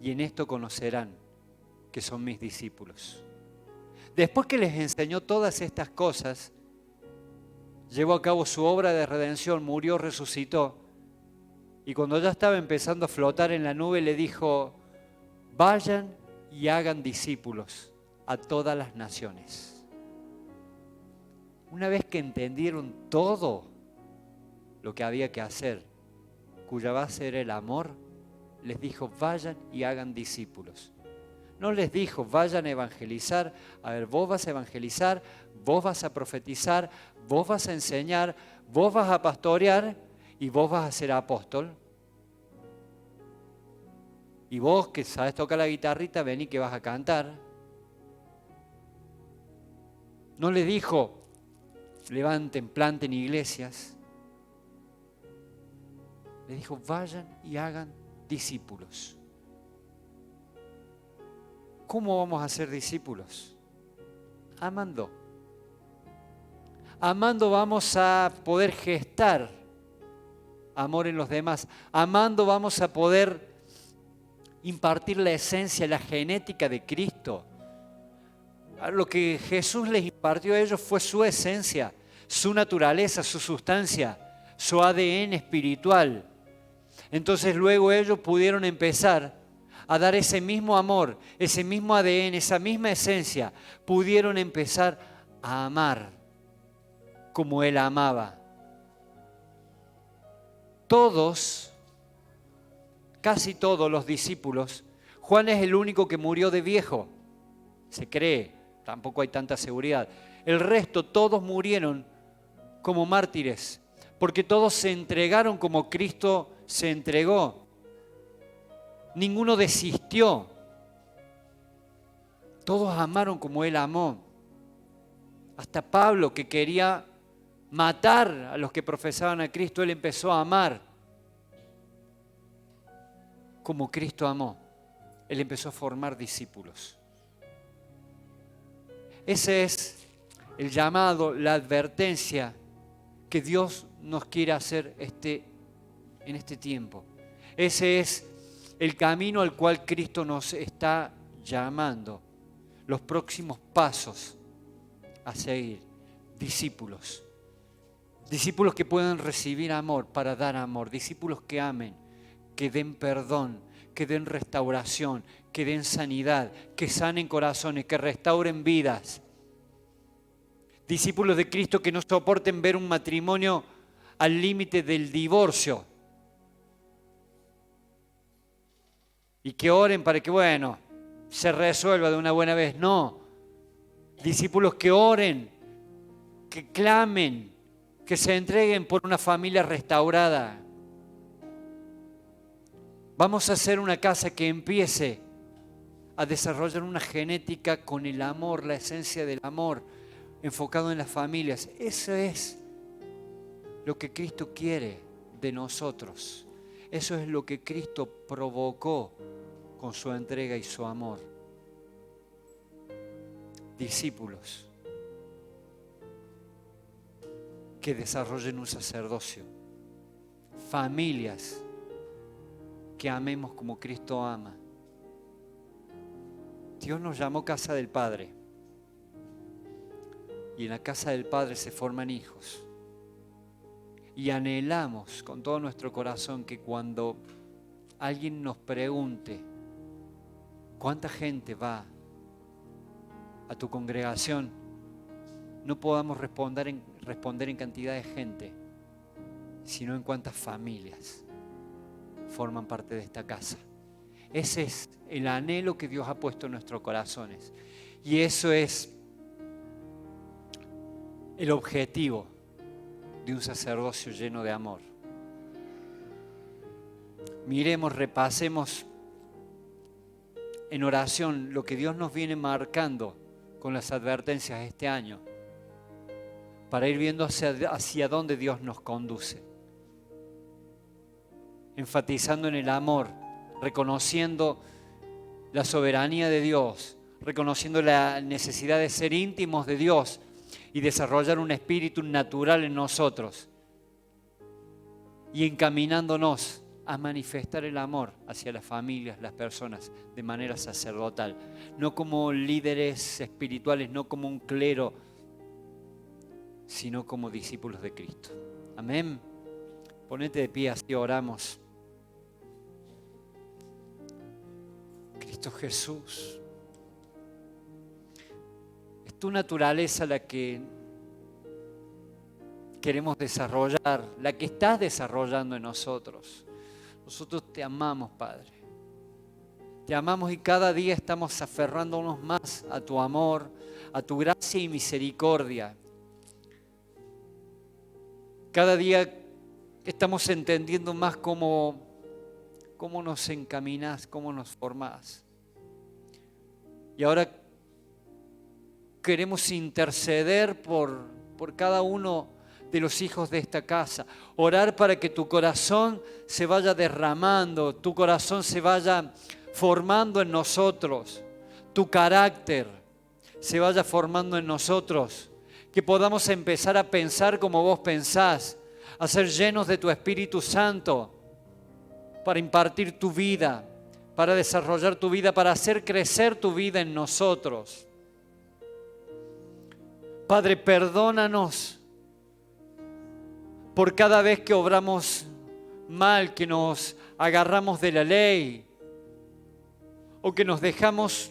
Y en esto conocerán que son mis discípulos. Después que les enseñó todas estas cosas, llevó a cabo su obra de redención, murió, resucitó. Y cuando ya estaba empezando a flotar en la nube, le dijo, vayan y hagan discípulos a todas las naciones. Una vez que entendieron todo lo que había que hacer, cuya base era el amor, les dijo, vayan y hagan discípulos. No les dijo, vayan a evangelizar. A ver, vos vas a evangelizar, vos vas a profetizar, vos vas a enseñar, vos vas a pastorear y vos vas a ser apóstol. Y vos que sabes tocar la guitarrita, vení que vas a cantar. No les dijo, levanten, planten iglesias. Les dijo, vayan y hagan discípulos. ¿Cómo vamos a ser discípulos? Amando. Amando vamos a poder gestar amor en los demás. Amando vamos a poder impartir la esencia, la genética de Cristo. Lo que Jesús les impartió a ellos fue su esencia, su naturaleza, su sustancia, su ADN espiritual. Entonces luego ellos pudieron empezar a dar ese mismo amor, ese mismo ADN, esa misma esencia. Pudieron empezar a amar como Él amaba. Todos, casi todos los discípulos, Juan es el único que murió de viejo. Se cree, tampoco hay tanta seguridad. El resto, todos murieron como mártires, porque todos se entregaron como Cristo se entregó. Ninguno desistió. Todos amaron como Él amó. Hasta Pablo, que quería matar a los que profesaban a Cristo, él empezó a amar como Cristo amó. Él empezó a formar discípulos. Ese es el llamado, la advertencia que Dios nos quiere hacer en este tiempo. Ese es el camino al cual Cristo nos está llamando. Los próximos pasos a seguir. Discípulos. Discípulos que puedan recibir amor para dar amor. Discípulos que amen, que den perdón, que den restauración, que den sanidad, que sanen corazones, que restauren vidas. Discípulos de Cristo que no soporten ver un matrimonio al límite del divorcio. Y que oren para que, bueno, se resuelva de una buena vez. No. Discípulos que oren, que clamen, que se entreguen por una familia restaurada. Vamos a hacer una casa que empiece a desarrollar una genética con el amor, la esencia del amor, enfocado en las familias. Eso es lo que Cristo quiere de nosotros. Eso es lo que Cristo provocó con su entrega y su amor. Discípulos que desarrollen un sacerdocio. Familias que amemos como Cristo ama. Dios nos llamó casa del Padre. Y en la casa del Padre se forman hijos. Y anhelamos con todo nuestro corazón que cuando alguien nos pregunte cuánta gente va a tu congregación, no podamos responder en cantidad de gente, sino en cuántas familias forman parte de esta casa. Ese es el anhelo que Dios ha puesto en nuestros corazones. Y eso es el objetivo de un sacerdocio lleno de amor. Miremos, repasemos en oración lo que Dios nos viene marcando con las advertencias este año, para ir viendo hacia dónde Dios nos conduce. Enfatizando en el amor, reconociendo la soberanía de Dios, reconociendo la necesidad de ser íntimos de Dios y desarrollar un espíritu natural en nosotros, y encaminándonos a manifestar el amor hacia las familias, las personas, de manera sacerdotal, no como líderes espirituales, no como un clero, sino como discípulos de Cristo. Amén. Ponete de pie, así oramos. Cristo Jesús, es tu naturaleza la que queremos desarrollar, la que estás desarrollando en nosotros. Nosotros te amamos, Padre. Te amamos y cada día estamos aferrándonos más a tu amor, a tu gracia y misericordia. Cada día estamos entendiendo más cómo nos encaminás, cómo nos formás. Y ahora queremos interceder por cada uno de los hijos de esta casa. Orar para que tu corazón se vaya derramando, tu corazón se vaya formando en nosotros, tu carácter se vaya formando en nosotros, que podamos empezar a pensar como vos pensás, a ser llenos de tu Espíritu Santo para impartir tu vida, para desarrollar tu vida, para hacer crecer tu vida en nosotros. Padre, perdónanos por cada vez que obramos mal, que nos agarramos de la ley o que nos dejamos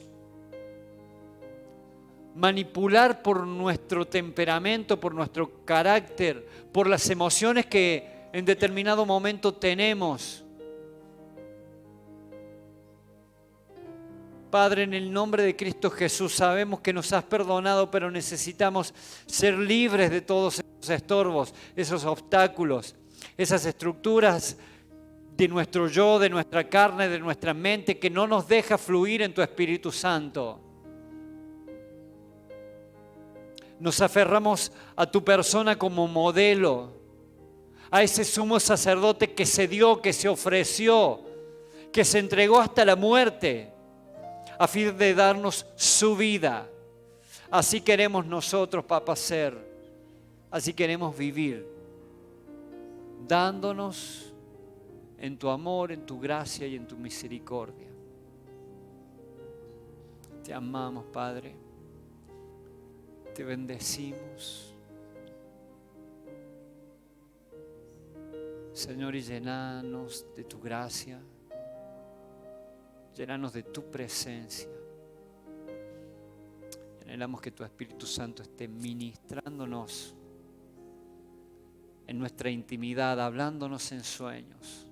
manipular por nuestro temperamento, por nuestro carácter, por las emociones que en determinado momento tenemos. Padre, en el nombre de Cristo Jesús, sabemos que nos has perdonado, pero necesitamos ser libres de todos esos estorbos, esos obstáculos, esas estructuras de nuestro yo, de nuestra carne, de nuestra mente, que no nos deja fluir en tu Espíritu Santo. Nos aferramos a tu persona como modelo, a ese sumo sacerdote que se dio, que se ofreció, que se entregó hasta la muerte, a fin de darnos su vida. Así queremos nosotros, Papá, ser. Así queremos vivir, dándonos en tu amor, en tu gracia y en tu misericordia. Te amamos, Padre. Te bendecimos. Señor, y llenanos de tu gracia. Llénanos de tu presencia. Anhelamos que tu Espíritu Santo esté ministrándonos en nuestra intimidad, hablándonos en sueños.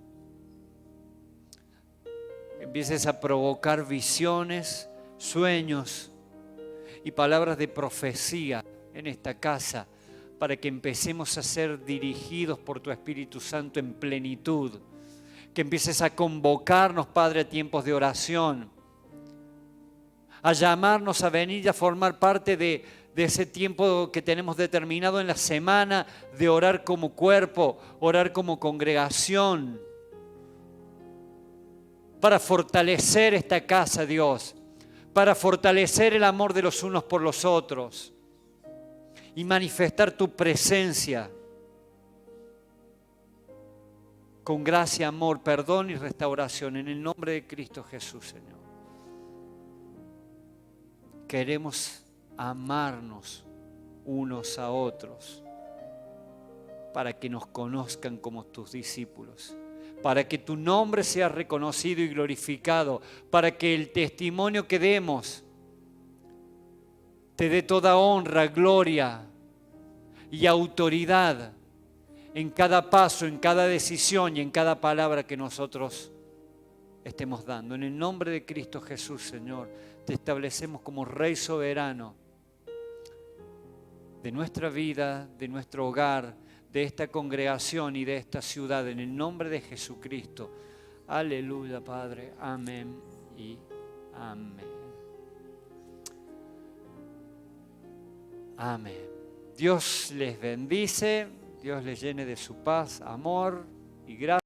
Empieces a provocar visiones, sueños y palabras de profecía en esta casa para que empecemos a ser dirigidos por tu Espíritu Santo en plenitud. Que empieces a convocarnos, Padre, a tiempos de oración, a llamarnos a venir y a formar parte de ese tiempo que tenemos determinado en la semana, de orar como cuerpo, orar como congregación, para fortalecer esta casa, Dios, para fortalecer el amor de los unos por los otros y manifestar tu presencia con gracia, amor, perdón y restauración, en el nombre de Cristo Jesús, Señor. Queremos amarnos unos a otros para que nos conozcan como tus discípulos, para que tu nombre sea reconocido y glorificado, para que el testimonio que demos te dé toda honra, gloria y autoridad en cada paso, en cada decisión y en cada palabra que nosotros estemos dando. En el nombre de Cristo Jesús, Señor, te establecemos como Rey soberano de nuestra vida, de nuestro hogar, de esta congregación y de esta ciudad, en el nombre de Jesucristo. Aleluya, Padre. Amén y amén. Amén. Dios les bendice. Dios les llene de su paz, amor y gracia.